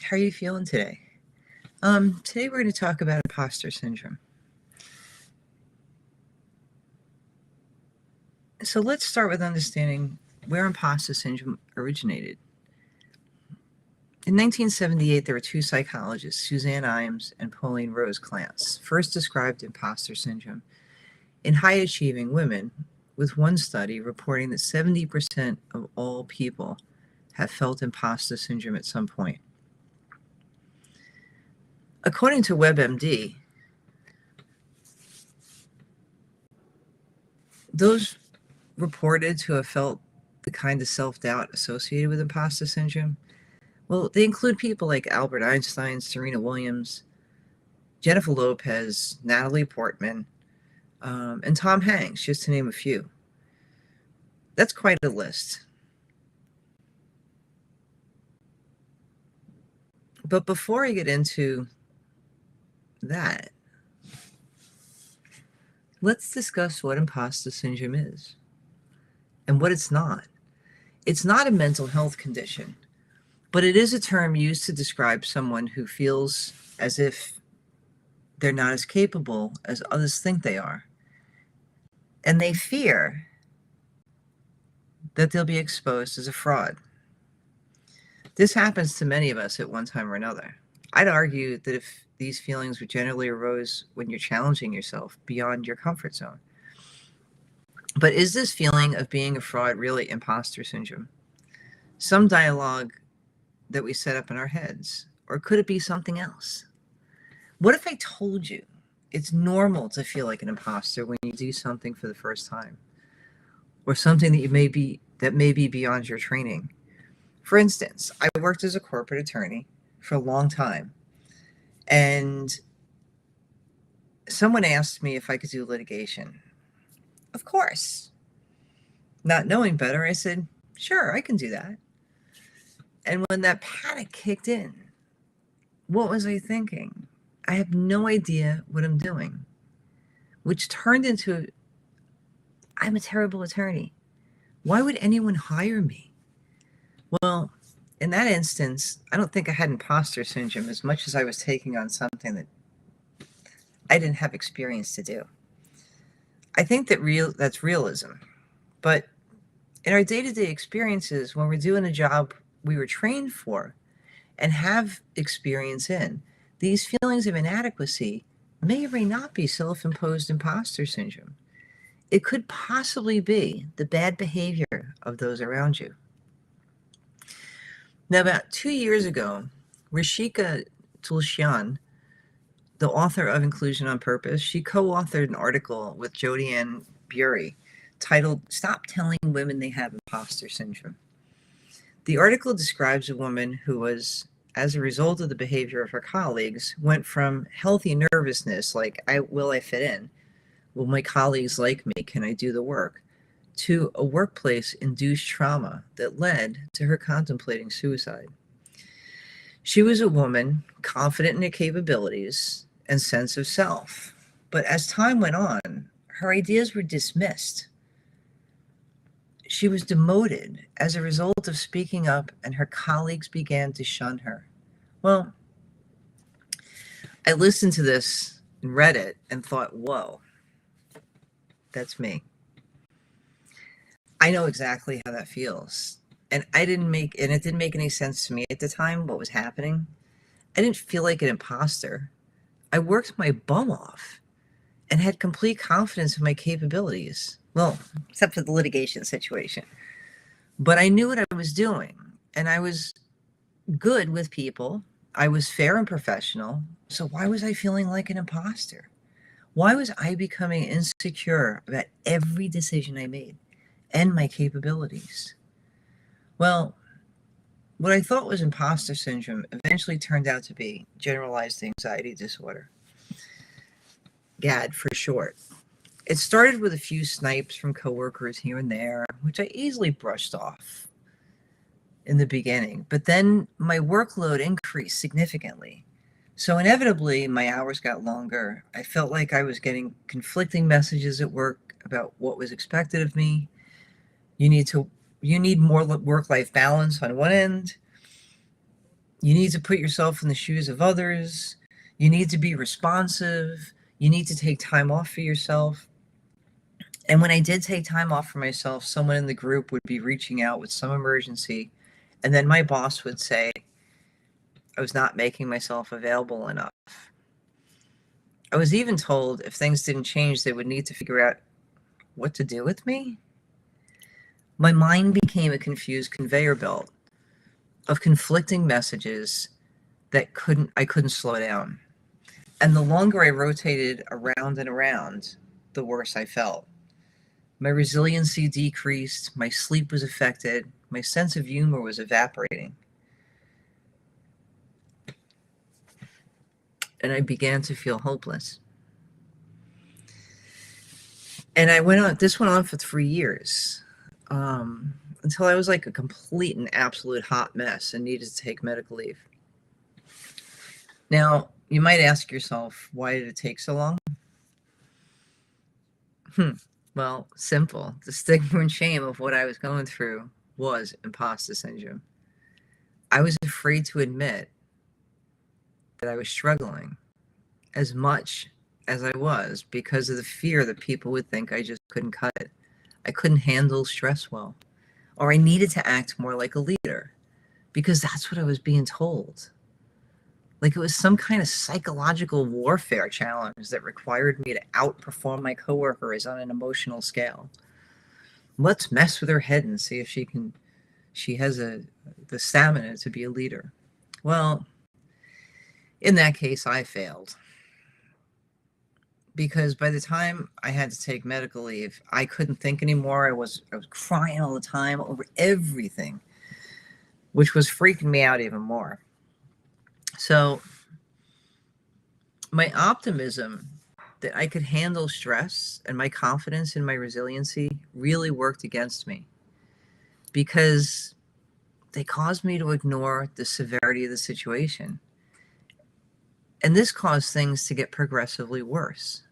How are you feeling today? Today we're going to talk about imposter syndrome. So let's start with understanding where imposter syndrome originated. In 1978, there were two psychologists, Suzanne Imes and Pauline Rose Clance, first described imposter syndrome in high-achieving women, with one study reporting that 70% of all people have felt imposter syndrome at some point. According to WebMD, those reported to have felt the kind of self-doubt associated with imposter syndrome, well, they include people like Albert Einstein, Serena Williams, Jennifer Lopez, Natalie Portman, and Tom Hanks, just to name a few. That's quite a list. But before I get into that, let's discuss what imposter syndrome is and what it's not. It's not a mental health condition, but it is a term used to describe someone who feels as if they're not as capable as others think they are. And they fear that they'll be exposed as a fraud. This happens to many of us at one time or another. I'd argue that if these feelings would generally arose when you're challenging yourself beyond your comfort zone. But is this feeling of being a fraud really imposter syndrome? Some dialogue that we set up in our heads? Or could it be something else? What if I told you it's normal to feel like an imposter when you do something for the first time? Or something that may be beyond your training? For instance, I worked as a corporate attorney for a long time, and someone asked me if I could do litigation. Of course. Not knowing better, I said, sure, I can do that. And when that panic kicked in, what was I thinking? I have no idea what I'm doing, which turned into, I'm a terrible attorney. Why would anyone hire me? Well, in that instance, I don't think I had imposter syndrome as much as I was taking on something that I didn't have experience to do. I think that's realism. But in our day-to-day experiences, when we're doing a job we were trained for and have experience in, these feelings of inadequacy may or may not be self-imposed imposter syndrome. It could possibly be the bad behavior of those around you. Now, about 2 years ago, Rishika Tulsian, the author of Inclusion on Purpose, she co-authored an article with Jodianne Bury titled, Stop Telling Women They Have Imposter Syndrome. The article describes a woman who was, as a result of the behavior of her colleagues, went from healthy nervousness, like, will I fit in? Will my colleagues like me? Can I do the work? To a workplace-induced trauma that led to her contemplating suicide. She was a woman confident in her capabilities and sense of self, but as time went on, her ideas were dismissed. She was demoted as a result of speaking up, and her colleagues began to shun her. Well, I listened to this and read it and thought, whoa, that's me. I know exactly how that feels. And it didn't make any sense to me at the time what was happening. I didn't feel like an imposter. I worked my bum off and had complete confidence in my capabilities. Well, except for the litigation situation. But I knew what I was doing, and I was good with people. I was fair and professional. So why was I feeling like an imposter? Why was I becoming insecure about every decision I made and my capabilities? Well, what I thought was imposter syndrome eventually turned out to be generalized anxiety disorder. GAD for short. It started with a few snipes from coworkers here and there, which I easily brushed off in the beginning. But then my workload increased significantly. So inevitably, my hours got longer. I felt like I was getting conflicting messages at work about what was expected of me. You need more work-life balance on one end. You need to put yourself in the shoes of others. You need to be responsive. You need to take time off for yourself. And when I did take time off for myself, someone in the group would be reaching out with some emergency. And then my boss would say I was not making myself available enough. I was even told if things didn't change, they would need to figure out what to do with me. My mind became a confused conveyor belt of conflicting messages that I couldn't slow down. And the longer I rotated around and around, the worse I felt. My resiliency decreased, my sleep was affected, my sense of humor was evaporating. And I began to feel hopeless. And this went on for 3 years, until I was like a complete and absolute hot mess and needed to take medical leave. Now, you might ask yourself, why did it take so long? Well, simple. The stigma and shame of what I was going through was imposter syndrome. I was afraid to admit that I was struggling as much as I was because of the fear that people would think I just couldn't cut it. I couldn't handle stress well, or I needed to act more like a leader because that's what I was being told. Like it was some kind of psychological warfare challenge that required me to outperform my coworkers on an emotional scale. Let's mess with her head and see if she has the stamina to be a leader. Well, in that case, I failed. Because by the time I had to take medical leave, I couldn't think anymore. I was crying all the time over everything, which was freaking me out even more. So my optimism that I could handle stress and my confidence in my resiliency really worked against me because they caused me to ignore the severity of the situation. And this caused things to get progressively worse.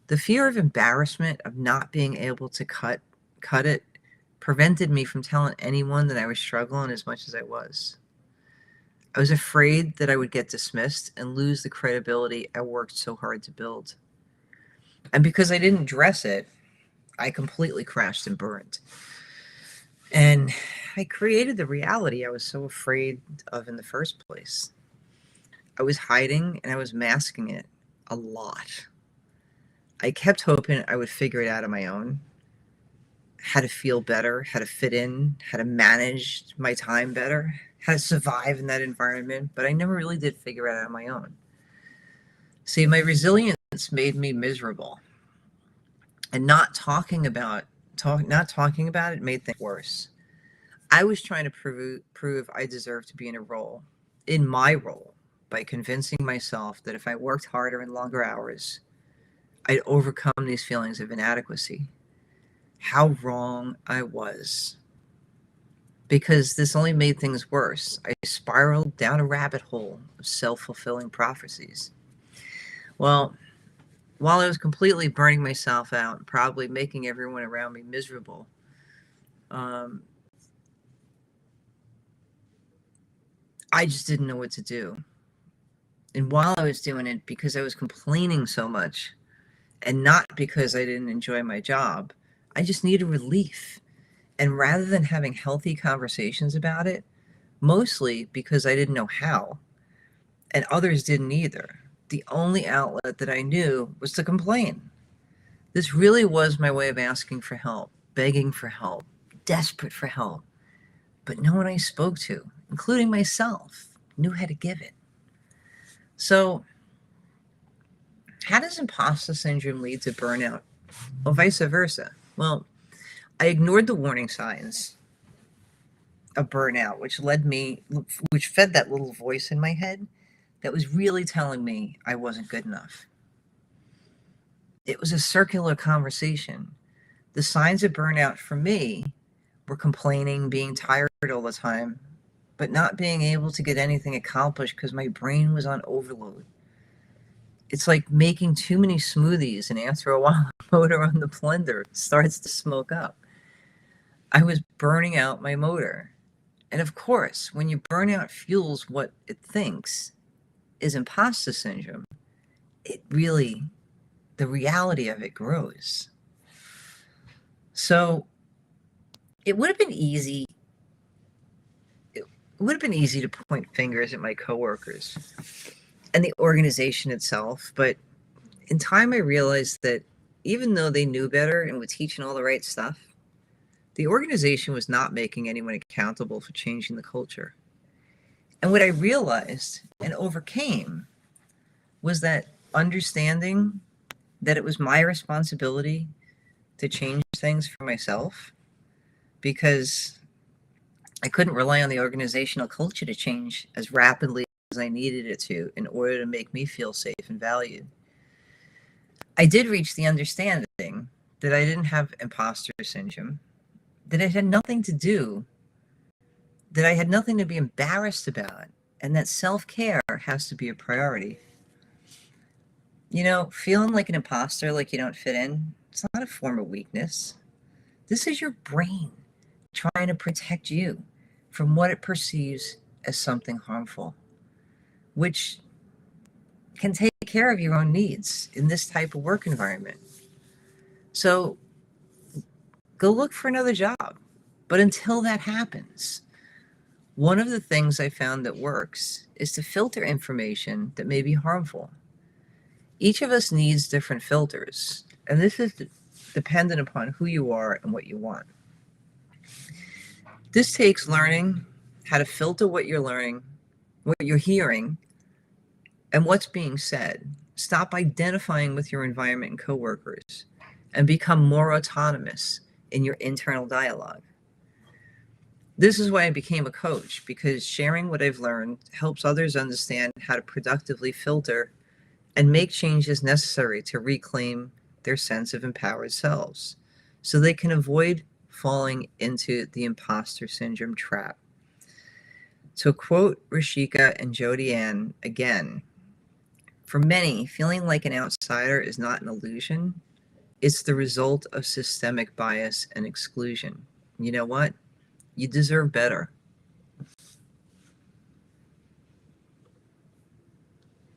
The fear of embarrassment of not being able to cut it prevented me from telling anyone that I was struggling as much as I was. I was afraid that I would get dismissed and lose the credibility I worked so hard to build. And because I didn't address it, I completely crashed and burned. And I created the reality I was so afraid of in the first place. I was hiding and I was masking it a lot. I kept hoping I would figure it out on my own, how to feel better, how to fit in, how to manage my time better, how to survive in that environment, but I never really did figure it out on my own. See, my resilience made me miserable, and not talking about it made things worse. I was trying to prove I deserved to be in my role, by convincing myself that if I worked harder and longer hours, I'd overcome these feelings of inadequacy. How wrong I was. Because this only made things worse. I spiraled down a rabbit hole of self-fulfilling prophecies. Well, while I was completely burning myself out and probably making everyone around me miserable, I just didn't know what to do. And while I was doing it, because I was complaining so much, and not because I didn't enjoy my job, I just needed relief. And rather than having healthy conversations about it, mostly because I didn't know how, and others didn't either, the only outlet that I knew was to complain. This really was my way of asking for help, begging for help, desperate for help. But no one I spoke to, including myself, knew how to give it. So, how does imposter syndrome lead to burnout? Or vice versa? Well, I ignored the warning signs of burnout, which fed that little voice in my head that was really telling me I wasn't good enough. It was a circular conversation. The signs of burnout for me were complaining, being tired all the time, but not being able to get anything accomplished because my brain was on overload. It's like making too many smoothies, and after a while, the motor on the blender starts to smoke up. I was burning out my motor. And of course, when your burnout fuels what it thinks is imposter syndrome, it really, the reality of it grows. So it would have been easy. It would have been easy to point fingers at my coworkers and the organization itself, but in time I realized that even though they knew better and were teaching all the right stuff, the organization was not making anyone accountable for changing the culture. And what I realized and overcame was that understanding that it was my responsibility to change things for myself, because I couldn't rely on the organizational culture to change as rapidly as I needed it to in order to make me feel safe and valued. I did reach the understanding that I didn't have imposter syndrome, that it had nothing to do, that I had nothing to be embarrassed about, and that self-care has to be a priority. You know, feeling like an imposter, like you don't fit in, it's not a form of weakness. This is your brain trying to protect you from what it perceives as something harmful, which can take care of your own needs in this type of work environment. So go look for another job. But until that happens, one of the things I found that works is to filter information that may be harmful. Each of us needs different filters, and this is dependent upon who you are and what you want. This takes learning how to filter what you're learning, what you're hearing, and what's being said. Stop identifying with your environment and coworkers, and become more autonomous in your internal dialogue. This is why I became a coach, because sharing what I've learned helps others understand how to productively filter and make changes necessary to reclaim their sense of empowered selves, so they can avoid falling into the imposter syndrome trap. To quote Rashika and Jodi Ann again, for many, feeling like an outsider is not an illusion. It's the result of systemic bias and exclusion. You know what? You deserve better.